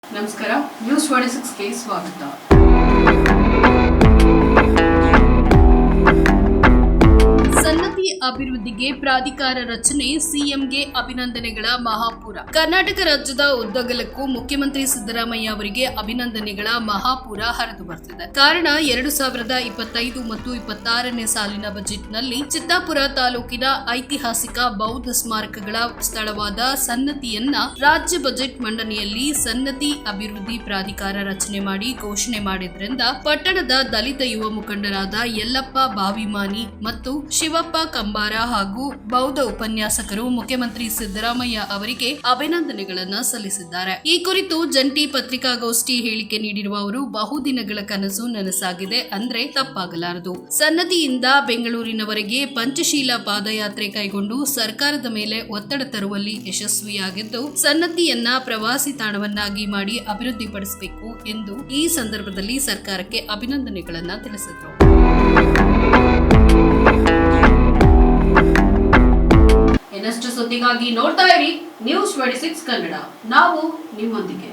ನಮಸ್ಕಾರ, ನ್ಯೂಸ್ 26ಗೆ ಸ್ವಾಗತ. ಸನ್ನತಿ ಅಭಿವೃದ್ಧಿಗೆ ಪ್ರಾಧಿಕಾರ ರಚನೆ, ಸಿಎಂಗೆ ಅಭಿನಂದನೆಗಳ ಮಹಾಪೂರ. ಕರ್ನಾಟಕ ರಾಜ್ಯದ ಉದ್ದಗಲಕ್ಕೂ ಮುಖ್ಯಮಂತ್ರಿ ಸಿದ್ದರಾಮಯ್ಯ ಅವರಿಗೆ ಅಭಿನಂದನೆಗಳ ಮಹಾಪೂರ ಹರಿದು ಬರ್ತಿದೆ. ಕಾರಣ 2025 ಮತ್ತು 26ನೇ ಸಾಲಿನ ಬಜೆಟ್ನಲ್ಲಿ ಚಿತ್ತಾಪುರ ತಾಲೂಕಿನ ಐತಿಹಾಸಿಕ ಬೌದ್ಧ ಸ್ಮಾರಕಗಳ ಸ್ಥಳವಾದ ಸನ್ನತಿಯನ್ನ ರಾಜ್ಯ ಬಜೆಟ್ ಮಂಡನೆಯಲ್ಲಿ ಸನ್ನತಿ ಅಭಿವೃದ್ಧಿ ಪ್ರಾಧಿಕಾರ ರಚನೆ ಮಾಡಿ ಘೋಷಣೆ ಮಾಡಿದ್ರಿಂದ ಪಟ್ಟಣದ ದಲಿತ ಯುವ ಮುಖಂಡರಾದ ಯಲ್ಲಪ್ಪ ಬಾವಿಮಾನಿ ಮತ್ತು ಶಿವಪ್ಪ ಕಂಬಾರ ಹಾಗೂ ಬೌದ್ಧ ಉಪನ್ಯಾಸಕರು ಮುಖ್ಯಮಂತ್ರಿ ಸಿದ್ದರಾಮಯ್ಯ ಅವರಿಗೆ ಅಭಿನಂದನೆಗಳನ್ನ ಸಲ್ಲಿಸಿದ್ದಾರೆ. ಈ ಕುರಿತು ಜಂಟಿ ಪತ್ರಿಕಾಗೋಷ್ಠಿ ಹೇಳಿಕೆ ನೀಡಿರುವ ಅವರು, ಬಹುದಿನಗಳ ಕನಸು ನನಸಾಗಿದೆ ಅಂದ್ರೆ ತಪ್ಪಾಗಲಾರದು. ಸನ್ನತಿಯಿಂದ ಬೆಂಗಳೂರಿನವರೆಗೆ ಪಂಚಶೀಲ ಪಾದಯಾತ್ರೆ ಕೈಗೊಂಡು ಸರ್ಕಾರದ ಮೇಲೆ ಒತ್ತಡ ತರುವಲ್ಲಿ ಯಶಸ್ವಿಯಾಗಿದ್ದು, ಸನ್ನತಿಯನ್ನ ಪ್ರವಾಸಿ ತಾಣವನ್ನಾಗಿ ಮಾಡಿ ಅಭಿವೃದ್ಧಿಪಡಿಸಬೇಕು ಎಂದು ಈ ಸಂದರ್ಭದಲ್ಲಿ ಸರ್ಕಾರಕ್ಕೆ ಅಭಿನಂದನೆಗಳನ್ನ ತಿಳಿಸಿದರು. ಇನ್ನಷ್ಟು ಸುದ್ದಿಗಾಗಿ ನೋಡ್ತಾ ಇರಿ ನ್ಯೂಸ್ 26 ಕನ್ನಡ. ನಾವು ನಿಮ್ಮೊಂದಿಗೆ.